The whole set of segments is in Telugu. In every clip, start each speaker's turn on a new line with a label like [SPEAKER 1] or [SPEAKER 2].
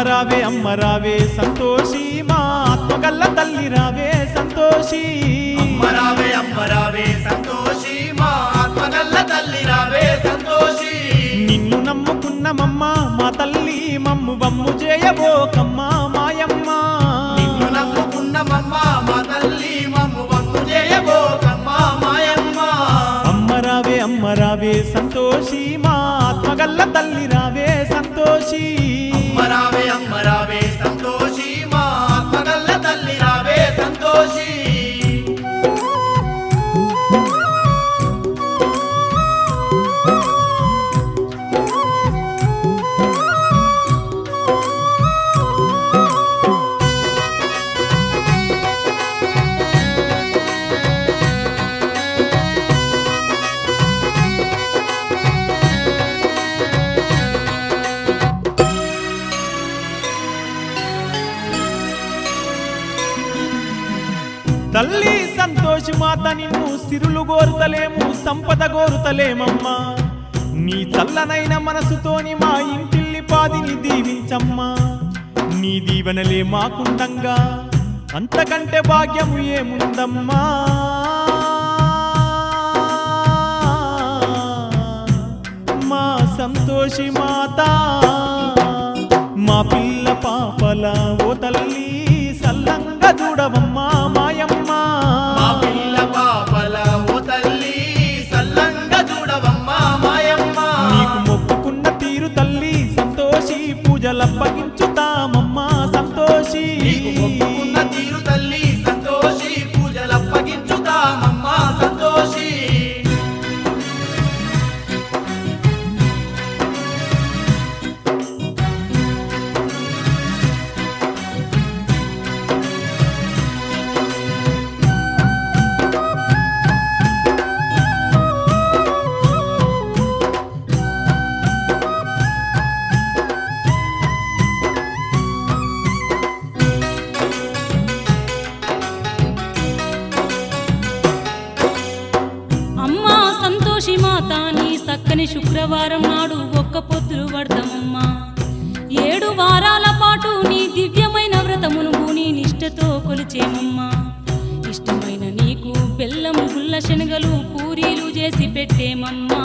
[SPEAKER 1] అమ్మ రావే సంతోషి మా ఆత్మగల్ల తల్లి రావే సంతోషి
[SPEAKER 2] అమ్మ రావే సంతోషి మా ఆత్మగల్ల తల్లి రావే సంతోషి
[SPEAKER 1] నిన్ను నమ్ముకున్నమమ్మ మా తల్లి మమ్ము బమ్ము చేయబోకమ్మ మాయమ్మ
[SPEAKER 2] నిన్ను నమ్ముకున్నమమ్మ మా తల్లి మమ్ము బమ్ము చేయబోకమ్మ మాయమ్మ
[SPEAKER 1] అమ్మ రావే సంతోషి మా ఆత్మగల్ల తల్లి రావే సంతోషి
[SPEAKER 2] అమ్మ రావే సంతోషి మా ఆత్మగల్ల తల్లి రావే సంతోషి
[SPEAKER 1] తల్లి సంతోషి మాత నిన్ను సిరులు గోరుతలేము సంపద గోరుతలేమమ్మా నీ చల్లనైన మనసుతోని మా ఇంటిల్లి పాదిని దీవించమ్మా నీ దీవెనలే మాకుండంగా అంతకంటే భాగ్యము ఏముందమ్మా మా సంతోషి మాత మా పిల్ల పాపల ఓ తల్లి సల్లంగా చూడవమ్మా మాయమ్మ
[SPEAKER 2] మా పిల్ల పాపల ఓ తల్లి సల్లంగా చూడవమ్మా మాయమ్మ
[SPEAKER 1] నీకు మొక్కుకున్న తీరు తల్లి సంతోషి పూజలప్పగించుతామమ్మా సంతోషి
[SPEAKER 2] నీకు మొక్కుకున్న తీరు తల్లి సంతోషి పూజలప్పగించుతామమ్మా సంతోషి
[SPEAKER 3] చక్కని శుక్రవారం నాడు ఒక్క పొద్దులు పడతామమ్మా 7 వారాల పాటు నీ దివ్యమైన వ్రతమును నీ నిష్ఠతో కొలిచేమమ్మా ఇష్టమైన నీకు బెల్లం గుల్ల శనగలు పూరీలు చేసి పెట్టేమమ్మా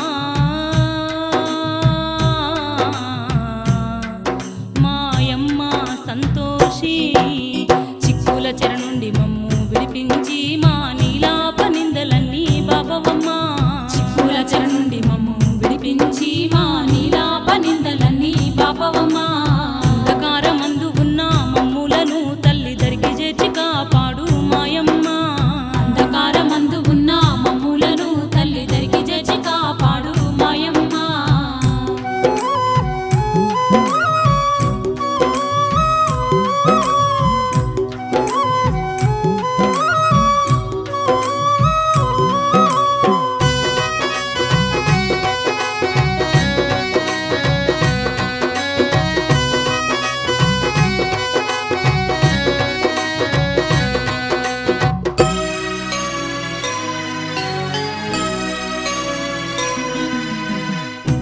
[SPEAKER 3] మాయమ్మ సంతోషి చిక్కుల చెర నుండి మమ్ము విడిపించి మా నీలాప నిందలన్నీ బాబవమ్మా చిక్కుల చెర నుండి మమ్ము విడిపించి మా నీలాప నిందలన్నీ బాబవమ్మా అంధకారమందు ఉన్న మమ్ములను తల్లి దరికి చేర్చి కాపాడు మాయమ్మ అంధకారమందు ఉన్న మమ్ములను తల్లి దరికి చేర్చి కాపాడు మాయమ్మ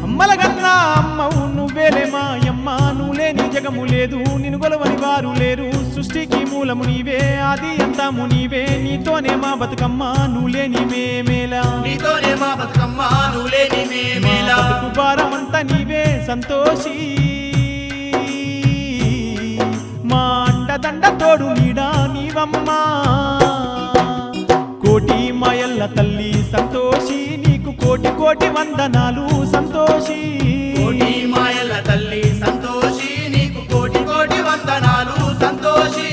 [SPEAKER 1] అమ్మలగన్నా అమ్మవు నువ్వేలే మాయమ్మ నువ్వు లేని జగము లేదు నిన్ను గొలవని వారు లేరు సృష్టికి మూలము నీవే ఆది అంతము నీవే నీతోనే మా బతుకమ్మ నువ్వు లేని మేమేలా
[SPEAKER 2] నీతోనే మా బతుకమ్మ నువ్వు లేని మేమేలా
[SPEAKER 1] బతుకు భారమంతా నీవే సంతోషి మా అండదండ తోడు నీడా నీవమ్మా కోటి మాయల్ల తల్లి సంతోషి నీకు కోటి కోటి వందనాలు సంతోషి
[SPEAKER 2] కోటి మాయల తల్లి సంతోషి నీకు కోటి కోటి వందనాలు సంతోషి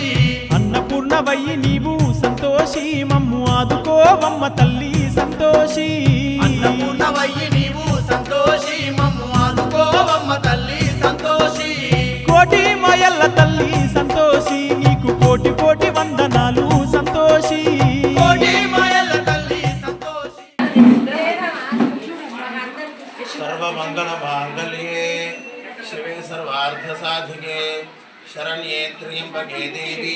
[SPEAKER 1] అన్నపూర్ణవయ్యి నీవు సంతోషి మమ్ము ఆదుకోవమ్మ తల్లి సంతోషి
[SPEAKER 2] అన్నపూర్ణవయ్యి నీవు సంతోషి మమ్ము ఆదుకోవమ్మ తల్లి సంతోషి
[SPEAKER 1] కోటి మాయల్ల తల్లి సంతోషి నీకు కోటి కోటి వందనాలు సంతోషి
[SPEAKER 2] కోటి మాయల తల్లి సంతోషి
[SPEAKER 4] सर्वमंगल मांगल्ये शिवे सर्वार्थ साधिके शरण्ये त्र्यंबके देवी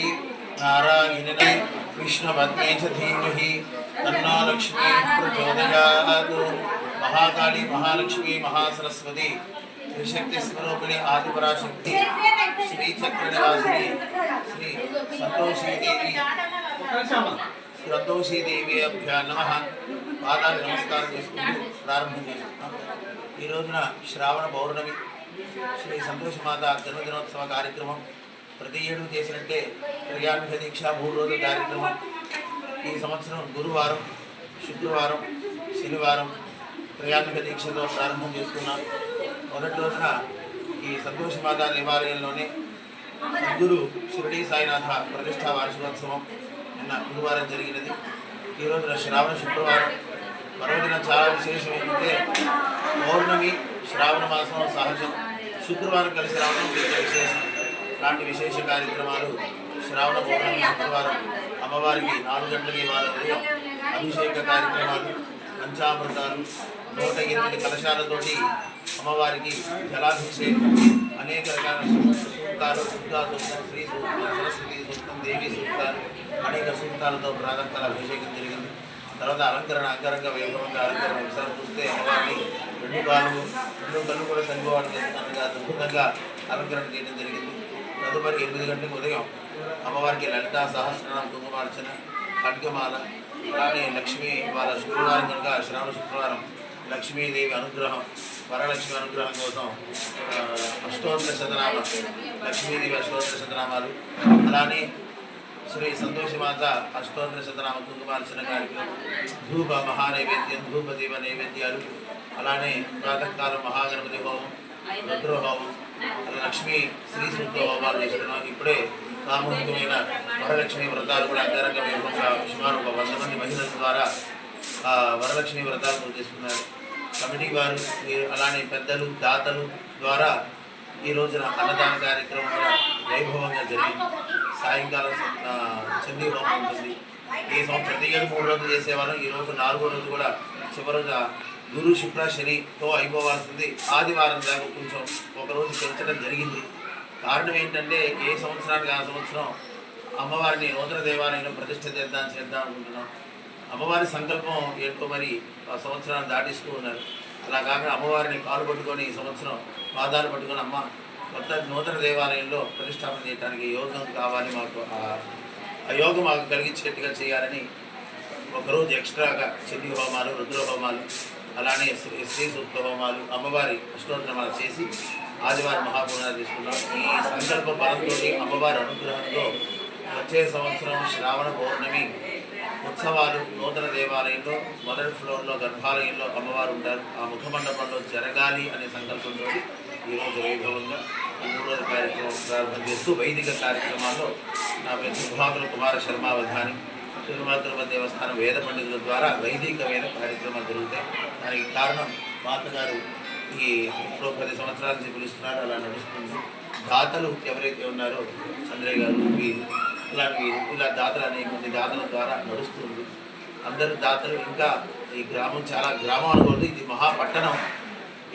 [SPEAKER 4] नारायणे विष्णुपत्नी च धीमहि तन्नो लक्ष्मी प्रचोदयात् महाकाली महालक्ष्मी महासरस्वती శ్రీశక్తి స్వరూపిణి ఆదిపరాశక్తి శ్రీ చక్ర నివాసిని శ్రీ సంతోషీదేవి నమః పాదాలు నమస్కారం చేసుకుంటూ ప్రారంభం చేసుకుంటాం. ఈ రోజున శ్రావణ పౌర్ణమి శ్రీ సంతోషమాత జన్మదినోత్సవ కార్యక్రమం ప్రతి ఏడు చేసినట్టే త్రయాన్విక దీక్ష 3 రోజుల కార్యక్రమం ఈ సంవత్సరం గురువారం, శుక్రవారం, శనివారం త్రయాన్విక దీక్షతో ప్రారంభం చేసుకున్నాం. మొదటి రోజున ఈ సంతోషమాత దేవాలయంలోనే గురు షిరిడి సాయినాథ ప్రతిష్టా వార్షికోత్సవం నిన్న గురువారం జరిగినది. ఈ రోజున శ్రావణ శుక్రవారం పర్వదినం చాలా విశేషం ఏంటంటే పౌర్ణమి శ్రావణ మాసం సహజం, శుక్రవారం కలిసి రావడం వీళ్ళ విశేషం. ఇలాంటి విశేష కార్యక్రమాలు శ్రావణ పౌర్ణమి శుక్రవారం అమ్మవారికి 4 గంటలకి వారి ఉదయం అభిషేక కార్యక్రమాలు, పంచామృతాలు, 108 కలశాలతోటి అమ్మవారికి జలాభిషేకం, అనేక రకాల సూక్తాలు, దుర్గా సూక్తం, శ్రీ సూక్తం, సరస్వతి సూక్తం, దేవి సూక్తాలు, అనేక సూక్తాలతో ప్రారంభాల అభిషేకం జరిగింది. తర్వాత అలంకరణ అంగరంగ వైభవంగా అలంకరణ ఒకసారి చూస్తే అమ్మవారిని 2 కళ్ళు కూడా సరిపోవడం జరుగుతున్నట్టుగా అద్భుతంగా అలంకరణ చేయడం జరిగింది. తదుపరి 8 గంటలకు ఉదయం అమ్మవారికి లలితా సహస్రనామ కుంకుమార్చన, ఖడ్గమాల, అలానే లక్ష్మీ వాళ్ళ శుక్రవారం కనుక శ్రావణ శుక్రవారం లక్ష్మీదేవి అనుగ్రహం, వరలక్ష్మి అనుగ్రహం కోసం అష్టోత్తర శతనామ లక్ష్మీదేవి అష్టోత్తర శతనామాలు, అలానే శ్రీ సంతోషమాత అష్టోత్తర శతనామ కుంకుమార్చన కార్యక్రమం, ధూప మహానైవేద్యం, ధూపదీప నైవేద్యాలు, అలానే ప్రాతకాలం మహాగణపతి హోమం, రుద్రహోమం, లక్ష్మీ శ్రీ సూక్త హోమాలు చేస్తున్నాం. ఇప్పుడే సామూహికమైన వరలక్ష్మి వ్రతాలు కూడా అంగరంగ వైభవంగా సుమారు 100 మంది మహిళల ద్వారా వరలక్ష్మి వ్రతాలు పూర్తి చేసుకున్నారు. కమిటీ వారు అలానే పెద్దలు, దాతలు ద్వారా ఈ రోజున అన్నదాన కార్యక్రమం కూడా వైభవంగా జరిగింది. సాయంకాలం చండీ హోమం ఉంటుంది. ఈ సంవత్సరం ప్రతి ఏడు 3 రోజులు చేసేవారు. ఈ రోజు 4వ రోజు కూడా చివరిగా గురు శుక్ర శనితో అయిపోవాల్సింది ఆదివారం దాకా కొంచెం ఒకరోజు పెంచడం జరిగింది. కారణం ఏంటంటే ఏ సంవత్సరానికి ఆ సంవత్సరం అమ్మవారిని నూతన దేవాలయంలో ప్రతిష్ఠ చేద్దాం అనుకుంటున్నాం. అమ్మవారి సంకల్పం ఏంటో మరి ఆ సంవత్సరాన్ని దాటిస్తూ ఉన్నారు. అలా కాకుండా అమ్మవారిని కాలు పట్టుకొని ఈ సంవత్సరం పాదాలు పట్టుకొని అమ్మ కొత్త నూతన దేవాలయంలో ప్రతిష్టాపన చేయడానికి యోగం కావాలి, మాకు ఆ యోగం మాకు కలిగించేట్టుగా చేయాలని ఒకరోజు ఎక్స్ట్రాగా చండీ హోమాలు, రుద్ర హోమాలు, అలానే శ్రీ సూక్త హోమాలు, అమ్మవారి అష్టోత్తరమాలు చేసి ఆదివారం మహాపూర్ణాలు తీసుకున్నాం. ఈ సంకల్ప బలంతో అమ్మవారి అనుగ్రహంతో వచ్చే సంవత్సరం శ్రావణ పౌర్ణమి ఉత్సవాలు నూతన దేవాలయంలో మొదటి ఫ్లోర్లో గర్భాలయంలో అమ్మవారు ఉంటారు. ఆ ముఖమండపంలో జరగాలి అనే సంకల్పంతో ఈరోజు వైభవంగా 3 రోజుల కార్యక్రమం ప్రారంభం చేస్తూ వైదిక కార్యక్రమాల్లో నా పేరు సుభాగుల కుమార శర్మావధాని తిరుమల తిరుపతి దేవస్థానం వేద పండితుల ద్వారా వైదికమైన కార్యక్రమాలు జరుగుతాయి. దానికి కారణం మాతగారు ఈ ఇప్పుడు 10 సంవత్సరాల నుంచి పిలుస్తున్నారు, అలా నడుస్తుంది. దాతలు ఎవరైతే ఉన్నారో చంద్రయ్య గారు ఇలాంటి ఇలా దాతలు అనేక మంది దాతల ద్వారా నడుస్తుంది. అందరూ దాతలు ఇంకా ఈ గ్రామం చాలా గ్రామం అనుకోండి, ఇది మహాపట్టణం.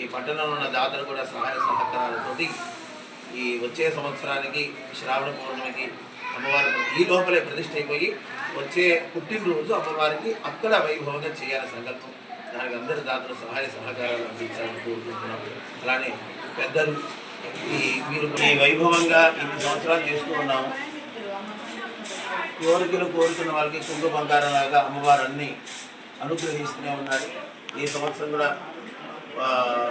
[SPEAKER 4] ఈ పట్టణంలో ఉన్న దాతలు కూడా సహాయ సహకారాలతోటి ఈ వచ్చే సంవత్సరానికి శ్రావణ పౌర్ణమికి అమ్మవారి ఈ లోపలే ప్రతిష్ఠ అయిపోయి వచ్చే పుట్టినరోజు అమ్మవారికి అక్కడ వైభవంగా చేయాలని సంకల్పం. దానికి అందరు దాతలు సహాయ సహకారాలు అందించాలని కోరుకుంటున్నాం. అలానే పెద్దలు మీరు ఈ వైభవంగా 8 సంవత్సరాలు చేస్తూ ఉన్నాము. కోరికలు కోరుతున్న వాళ్ళకి కుంభ బంగారం లాగా అమ్మవారు అన్నీ అనుగ్రహిస్తూనే ఉన్నారు. ఈ సంవత్సరం కూడా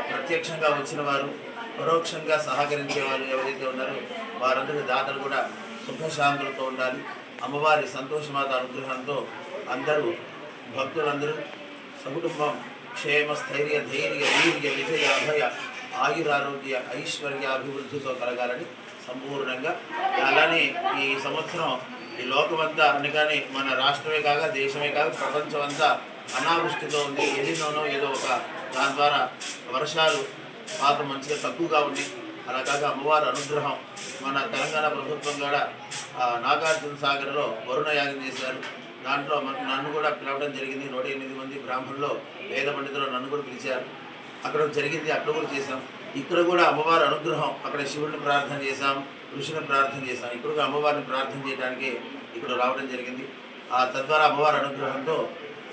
[SPEAKER 4] ప్రత్యక్షంగా వచ్చిన వారు, పరోక్షంగా సహకరించే వాళ్ళు ఎవరైతే ఉన్నారో వారందరూ దాతలు కూడా సుఖశాంతులతో ఉండాలి. అమ్మవారి సంతోషమాత అనుగ్రహంతో అందరూ భక్తులందరూ సకుటుంబం క్షేమ, స్థైర్య, ధైర్య, వీర్య, విజయ, అభయ, ఆయురారోగ్య, ఐశ్వర్యాభివృద్ధితో కలగాలని సంపూర్ణంగా. అలానే ఈ సంవత్సరం ఈ లోకమంతా అనగానే మన రాష్ట్రమే కాక దేశమే కాక ప్రపంచం అంతా అనావృష్టితో ఉంది. ఎలినోనో ఏదో ఒక దాని ద్వారా వర్షాలు మాత్రం మంచిగా తక్కువగా ఉంది. అలా కాక అమ్మవారి అనుగ్రహం మన తెలంగాణ ప్రభుత్వం కూడా నాగార్జున సాగర్లో వరుణ యాగం చేశారు. దాంట్లో నన్ను కూడా పిలవడం జరిగింది. 108 మంది బ్రాహ్మణులు వేద పండితులు నన్ను కూడా పిలిచారు. అక్కడ జరిగింది, అక్కడ కూడా చేశాం. ఇక్కడ కూడా అమ్మవారి అనుగ్రహం, అక్కడ శివుడిని ప్రార్థన చేశాం, ఋషిని ప్రార్థన చేశాం. ఇప్పుడు అమ్మవారిని ప్రార్థన చేయడానికి ఇక్కడ రావడం జరిగింది. ఆ తద్వారా అమ్మవారి అనుగ్రహంతో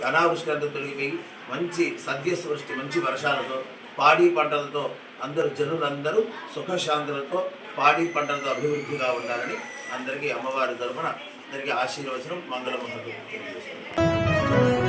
[SPEAKER 4] అనావృష్టి అంతా తొలగిపోయి మంచి సద్యసృష్టి, మంచి వర్షాలతో, పాడి పంటలతో అందరూ జనులందరూ సుఖశాంతులతో పాడి పంటలతో అభివృద్ధిగా ఉండాలని అందరికీ అమ్మవారి తరపున అందరికీ ఆశీర్వచనం మంగళ మహత్వం తెలియజేస్తున్నాను.